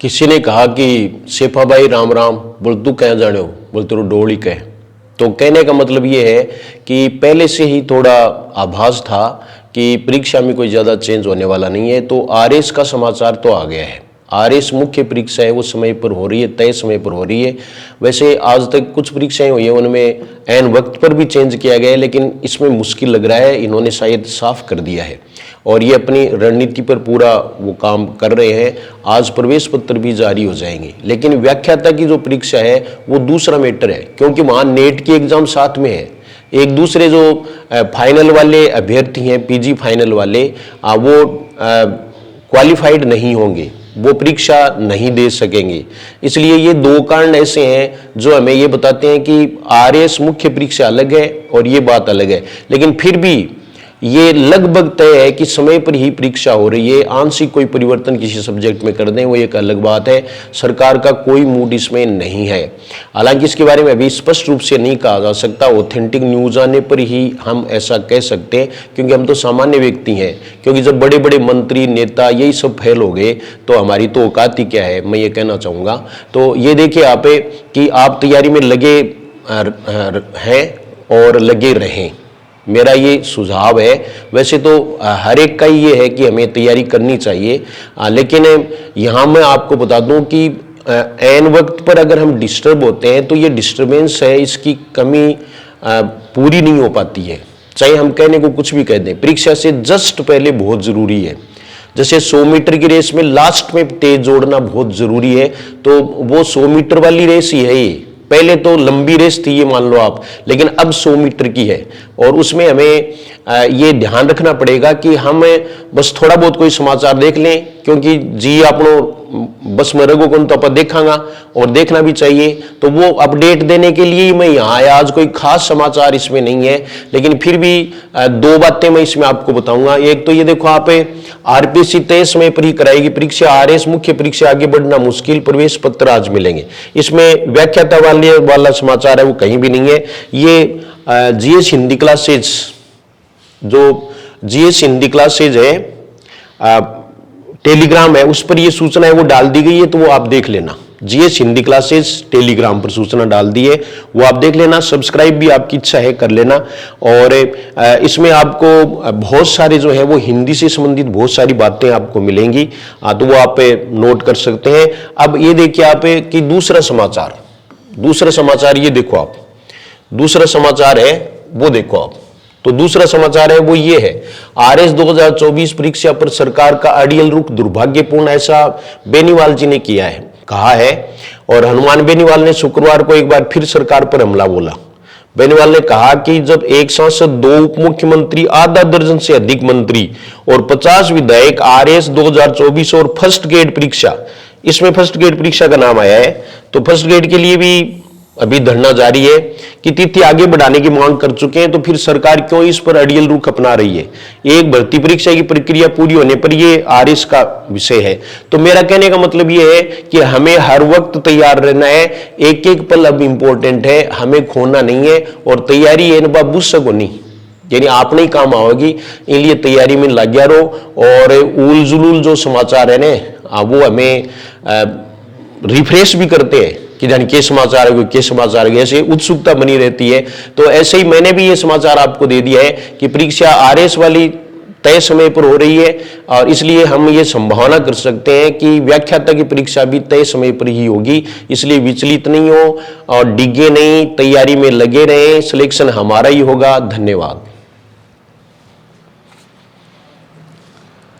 किसी ने कहा कि शेफा भाई राम राम, बोल तू कह जाने हो, बोल तेरू डोल ही कह। तो कहने का मतलब ये है कि पहले से ही थोड़ा आभास था कि परीक्षा में कोई ज़्यादा चेंज होने वाला नहीं है। तो आरएस का समाचार तो आ गया है। आरएस मुख्य परीक्षा है वो समय पर हो रही है, तय समय पर हो रही है। वैसे आज तक कुछ परीक्षाएं हुई हैं उनमें ऐन वक्त पर भी चेंज किया गया है, लेकिन इसमें मुश्किल लग रहा है, इन्होंने शायद साफ कर दिया है और ये अपनी रणनीति पर पूरा वो काम कर रहे हैं। आज प्रवेश पत्र भी जारी हो जाएंगे, लेकिन व्याख्याता की जो परीक्षा है वो दूसरा मैटर है, क्योंकि वहाँ नेट की एग्जाम साथ में है। एक दूसरे जो फाइनल वाले अभ्यर्थी हैं, पीजी फाइनल वाले, वो क्वालिफाइड नहीं होंगे, वो परीक्षा नहीं दे सकेंगे। इसलिए ये दो कारण ऐसे हैं जो हमें ये बताते हैं कि आरएस मुख्य परीक्षा अलग है और ये बात अलग है। लेकिन फिर भी ये लगभग तय है कि समय पर ही परीक्षा हो रही है। आंशिक कोई परिवर्तन किसी सब्जेक्ट में कर दें वो एक अलग बात है, सरकार का कोई मूड इसमें नहीं है। हालांकि इसके बारे में अभी स्पष्ट रूप से नहीं कहा जा सकता, ऑथेंटिक न्यूज आने पर ही हम ऐसा कह सकते हैं, क्योंकि हम तो सामान्य व्यक्ति हैं। क्योंकि जब बड़े बड़े मंत्री नेता यही सब फेल हो गए तो हमारी तो औकात ही क्या है, मैं ये कहना चाहूँगा। तो ये देखिए आप कि आप तैयारी में लगे हैं और लगे रहें, मेरा ये सुझाव है। वैसे तो हर एक का ये है कि हमें तैयारी करनी चाहिए, लेकिन यहाँ मैं आपको बता दूं कि ऐन वक्त पर अगर हम डिस्टर्ब होते हैं तो ये डिस्टर्बेंस है, इसकी कमी पूरी नहीं हो पाती है। चाहे हम कहने को कुछ भी कह दें, परीक्षा से जस्ट पहले बहुत ज़रूरी है। जैसे 100 मीटर की रेस में लास्ट में तेज जोड़ना बहुत ज़रूरी है, तो वो 100 मीटर वाली रेस ही है ये। पहले तो लंबी रेस थी ये मान लो आप, लेकिन अब 100 मीटर की है और उसमें हमें ये ध्यान रखना पड़ेगा कि हम बस थोड़ा बहुत कोई समाचार देख लें, क्योंकि जी आपनो बस में रगो कौन तो आप देखांगा और देखना भी चाहिए। तो वो अपडेट देने के लिए ही मैं यहाँ आया। आज कोई खास समाचार इसमें नहीं है, लेकिन फिर भी दो बातें मैं इसमें आपको बताऊंगा। एक तो ये देखो आप, आरपीएससी तय समय पर ही कराएगी परीक्षा, आरएस मुख्य परीक्षा आगे बढ़ना मुश्किल, प्रवेश पत्र आज मिलेंगे। इसमें व्याख्याता वाला समाचार है वो कहीं भी नहीं है। ये जीएस हिंदी क्लासेज, जो जीएस हिंदी क्लासेज है टेलीग्राम है, उस पर ये सूचना है वो डाल दी गई है, तो वो आप देख लेना। जीएस हिंदी क्लासेस टेलीग्राम पर सूचना डाल दी है, वो आप देख लेना। सब्सक्राइब भी आपकी इच्छा है कर लेना। और इसमें आपको बहुत सारे जो है वो हिंदी से संबंधित बहुत सारी बातें आपको मिलेंगी, तो वो आप नोट कर सकते हैं। अब ये देखिए आप कि दूसरा समाचार ये देखो आप, दूसरा समाचार है वो देखो आप। तो दूसरा समाचार है वो ये है, आरएस 2024 परीक्षा पर सरकार का अड़ियल रुख दुर्भाग्यपूर्ण, ऐसा बेनीवाल जी ने कहा है। और हनुमान बेनीवाल ने शुक्रवार को एक बार फिर सरकार पर हमला बोला। बेनीवाल ने कहा कि जब एक सांसद, 2 उप मुख्यमंत्री, आधा दर्जन से अधिक मंत्री और 50 विधायक आरएस 2024 और फर्स्ट ग्रेड परीक्षा, इसमें फर्स्ट ग्रेड परीक्षा का नाम आया है, तो फर्स्ट ग्रेड के लिए भी अभी धरना जारी है कि तिथि आगे बढ़ाने की मांग कर चुके हैं, तो फिर सरकार क्यों इस पर अड़ियल रुख अपना रही है। एक भर्ती परीक्षा की प्रक्रिया पूरी होने पर ये आरएस का विषय है। तो मेरा कहने का मतलब ये है कि हमें हर वक्त तैयार रहना है, एक एक पल अब इंपॉर्टेंट है, हमें खोना नहीं है। और तैयारी है ना बुस्सक होनी, यानी आप नहीं काम आओगी, इसलिए तैयारी में लग गया रहो। और उल जुलूल जो समाचार है ना, वो हमें रिफ्रेश भी करते हैं कि जानी के समाचार है, के समाचार है, ऐसे उत्सुकता बनी रहती है। तो ऐसे ही मैंने भी ये समाचार आपको दे दिया है कि परीक्षा आरएस वाली तय समय पर हो रही है, और इसलिए हम ये संभावना कर सकते हैं कि व्याख्याता की परीक्षा भी तय समय पर ही होगी। इसलिए विचलित नहीं हो और डिगे नहीं, तैयारी में लगे रहें, सिलेक्शन हमारा ही होगा। धन्यवाद।